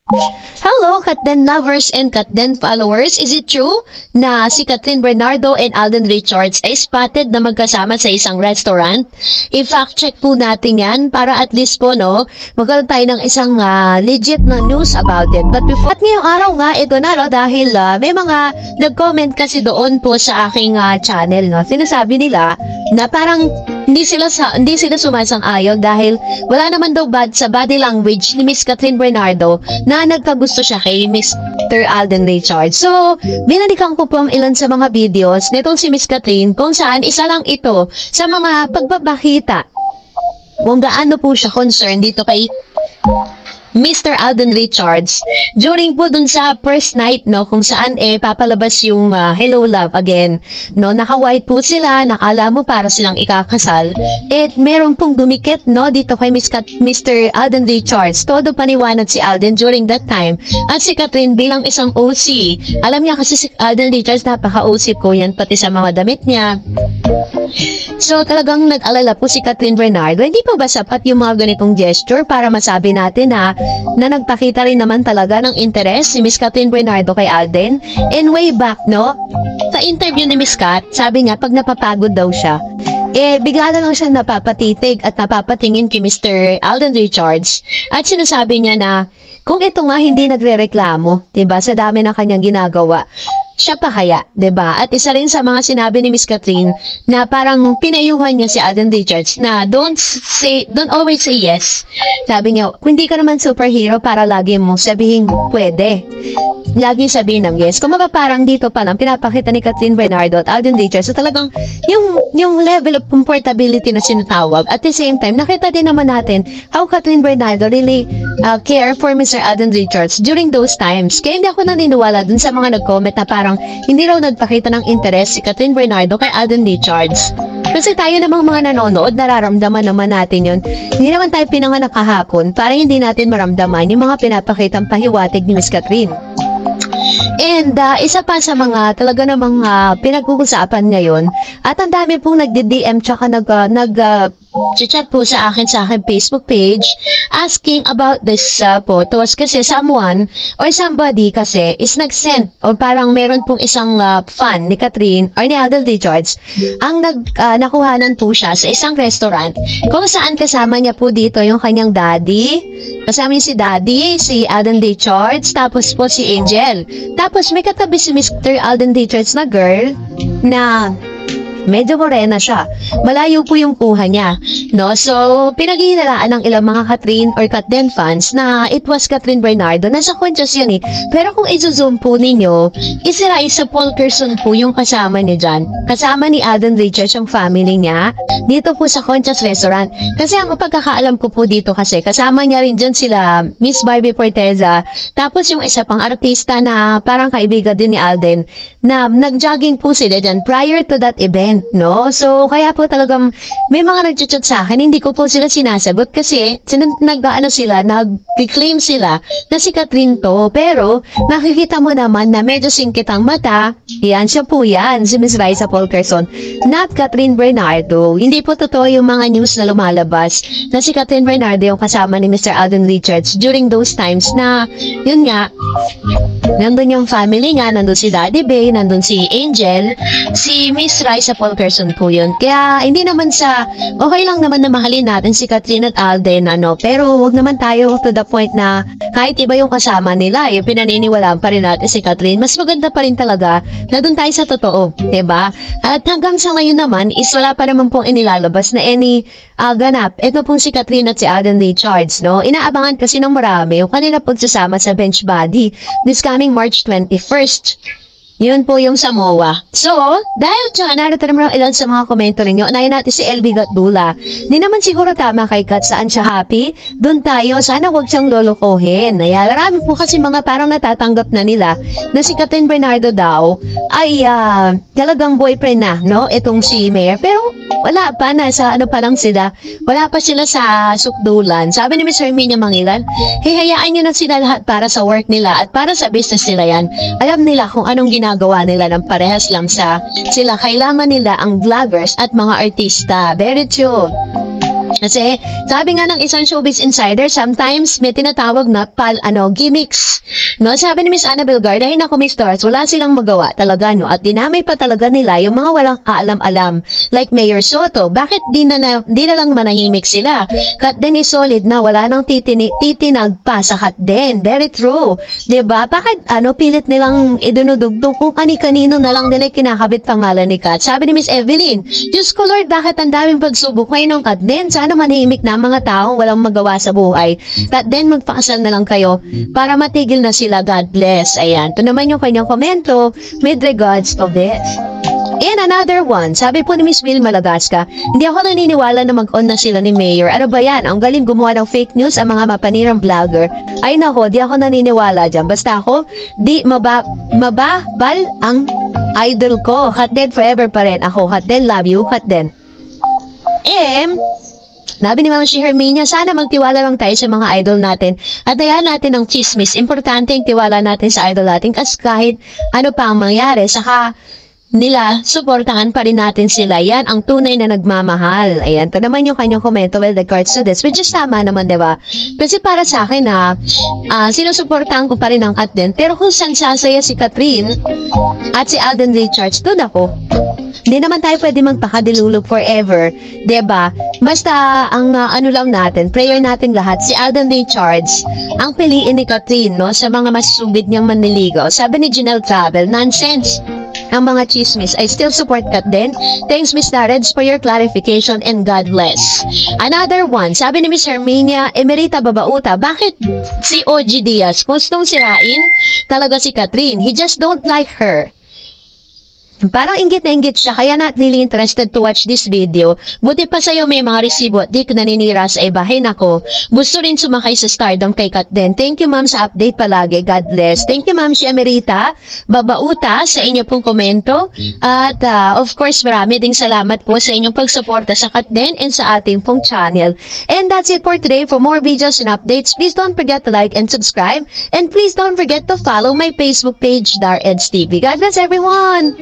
Hello, Katden lovers and Katden followers. Is it true na si Kathryn Bernardo and Alden Richards ay spotted na magkasama sa isang restaurant? I-fact check po natin yan para at least po magkaroon tayo ng isang legit na news about it. But before, at ngayong araw nga, ito na dahil may mga nag-comment kasi doon po sa aking channel. Sinasabi nila na parang hindi sila sumasang-ayon dahil wala naman daw bad sa body language ni Miss Kathryn Bernardo na nagkagusto siya kay Mr. Alden Richards. So, binalikan ko po ang ilan sa mga videos nitong si Miss Kathryn kung saan isa lang ito sa mga pagbabakita kung gaano po siya concerned dito kay Mr. Alden Richards during po dun sa first night kung saan papalabas yung Hello Love Again. Naka-white po sila, nakala mo para silang ikakasal. At meron pong dumikit dito kay Mr. Alden Richards. Todo paniwanag si Alden during that time. At si Kathryn bilang isang OC. Alam niya kasi si Alden Richards napaka-OC po yan pati sa mga damit niya. So talagang nag-alala po si Kathryn Bernardo. Hindi pa ba sapat yung mga ganitong gesture para masabi natin na nagpakita rin naman talaga ng interes si Miss Kathryn Bernardo kay Alden? And way back, sa interview ni Miss Kat, sabi niya pag napapagod daw siya, bigla na lang siya napapatitig at napapatingin kay Mr. Alden Richards. At sinasabi niya na kung ito nga hindi nagrereklamo, diba, sa dami ng kanyang ginagawa, siya pa kaya, 'di ba? At isa rin sa mga sinabi ni Miss Kathryn na parang pinayuhan niya si Alden Richards na don't always say yes. Sabi niya, kung hindi ka naman superhero para lagi mo sabihin pwede. Lagi sabihin ng yes. Kung parang dito pa lang pinapakita ni Kathryn Bernardo at Alden Richards so talagang yung level of comfortability na sinatawag. At the same time, nakita din naman natin how Kathryn Bernardo really care for Mr. Alden Richards during those times. Kaya hindi ako naniniwala dun sa mga nag-comment na parang hindi raw nagpakita ng interes si Kathryn Bernardo kay Alden Richards. Kasi tayo namang mga nanonood, nararamdaman naman natin yun. Hindi naman tayo pinanganak kahapon para hindi natin maramdaman yung mga pinapakitang pahiwatig ni Miss Kathryn. And isa pa sa mga talaga namang pinag-uusapan ngayon at ang dami pong nagdi-DM tsaka nag-chat po sa akin Facebook page asking about this photos kasi someone or somebody kasi is nag-send or parang meron pong isang fan ni Kathryn or ni Alden Richards ang nakuhanan po siya sa isang restaurant kung saan kasama niya po dito yung kanyang daddy, kasama niya si daddy, si Alden Richards, tapos po si Angel. Tapos may katabi si Mr. Alden Richards na girl na medyo morena siya. Malayo po yung kuha niya. So, pinaghihinalaan ng ilang mga Kathryn or Katden fans na it was Kathryn Bernardo. Nasa conscious yan Pero kung i-zoom po ninyo, si Raisa Polkerson po yung kasama niya dyan. Kasama ni Alden Richards yung family niya. Dito po sa Conscious Restaurant. Kasi ang pagkakaalam ko po dito kasi, kasama niya rin dyan sila Miss Barbie Forteza. Tapos yung isa pang artista na parang kaibigan din ni Alden na nag-jogging po sila dyan prior to that event. So, kaya po talagang may mga nag-chat sa akin, hindi ko po sila sinasagot kasi nag-claim sila na si Kathryn to. Pero, nakikita mo naman na medyo singkit ang mata. Yan, siya po yan, si Miss Raisa Polkerson. Not Kathryn Bernardo. Hindi po totoo yung mga news na lumalabas na si Kathryn Bernardo yung kasama ni Mr. Alden Richards during those times na, yun nga, nandun yung family nga, nandun si Daddy Bay, nandun si Angel, si Miss Raisa Polkerson po yun. Kaya hindi naman okay lang naman na mahalin natin si Kathryn at Alden, pero wag naman tayo to the point na kahit iba yung kasama nila, pinaniniwalaan pa rin natin si Kathryn. Mas maganda pa rin talaga na dun tayo sa totoo, diba? At hanggang sa ngayon naman is wala pa naman pong inilalabas na any ganap. Ito pong si Kathryn at si Alden Richards, Inaabangan kasi ng marami yung kanila pagsasama sa bench body this coming March 21st. Yun po yung Samoa. So, dahil dyan, narito naman ang ilan sa mga komento ninyo. Unahin natin si LB Gatdula. Di naman siguro tama kay Kat saan siya happy. Doon tayo, sana huwag siyang lolokohin. Marami po kasi mga parang natatanggap na nila na si Kathryn Bernardo daw ay talagang boyfriend na, itong si Mayor. Pero wala pa, nasa pa lang sila. Wala pa sila sa sukdulan. Sabi ni Ms. Herminia Mangilan, hayaan nyo na sila lahat para sa work nila at para sa business nila yan. Alam nila kung anong ginagawa nila ng parehas lang sa sila. Kailangan nila ang vloggers at mga artista. Very true. Kasi sabi nga ng isang showbiz insider, sometimes may tinatawag na gimmicks. No, sabi ni Miss Annabel Guard, ay naku Miss Stars, wala silang magawa talaga, no? At dinamay pa talaga nila yung mga walang kaalam-alam. Like Mayor Soto, bakit di na lang manahimik sila? Kat din is solid na wala nang titinag pa sa Kat din. Very true. Diba? Bakit pilit nilang idunudugtong kung kani-kanino na lang nila kinakabit pangalan ni Kat? Sabi ni Miss Evelyn, Diyos ko Lord, bakit ang daming pagsubok ngayon ng Kat din? Sana manahimik na mga taong walang magawa sa buhay. Kat din, magpakasal na lang kayo para matigil na sila. God bless. Ayan. Ito naman yung kanyang komento with regards to this. And another one, sabi po ni Miss Will Malagasca, hindi ako naniniwala na mag-on na sila ni Mayor. Ano ba yan? Ang galing gumawa ng fake news ang mga mapanirang vlogger. Ay nako, di ako naniniwala dyan. Basta ako, di mababal ang idol ko. Hotden forever pa rin. Ako, Hotden, love you, Hotden. Sabi ni Mama si Herminia, sana magtiwala lang tayo sa mga idol natin at hayaan natin ng chismis. Importante yung tiwala natin sa idol natin kasi kahit ano pa ang mangyari, saka nila, suportahan pa rin natin sila. Yan ang tunay na nagmamahal. Ayan, ito naman yung kanyang komento with regards to this, which is tama naman, diba? Kasi para sa akin sinusuportahan ko pa rin ang Kat din. Pero kung saan sasaya si Catherine at si Alden Richards, doon ako. Hindi naman tayo pwede magpakadilulog forever, diba? Basta, ang lang natin, prayer natin lahat, si Alden Richards, ang piliin ni Catherine, no, sa mga masubid niyang manliligaw. Sabi ni Janelle Travel, nonsense. Ang mga chismis, I still support Kat din. Thanks, Miss Dareds, for your clarification and God bless. Another one, sabi ni Miss Herminia, Emerita Babauta, bakit si OG Diaz gustong sirain talaga si Catherine? He just don't like her. Parang inggit na inggit siya, kaya not really interested to watch this video. Buti pa sa'yo may mga resibo at di ka naninira sa iba. Hey nako, gusto rin sumakay sa stardom kay Kat din. Thank you ma'am sa update palagi. God bless. Thank you ma'am si Emerita Babauta sa inyo pong komento. At of course marami ding salamat po sa inyong pagsuporta sa Kat din and sa ating pong channel. And that's it for today. For more videos and updates, please don't forget to like and subscribe. And please don't forget to follow my Facebook page, Dareds TV. God bless everyone!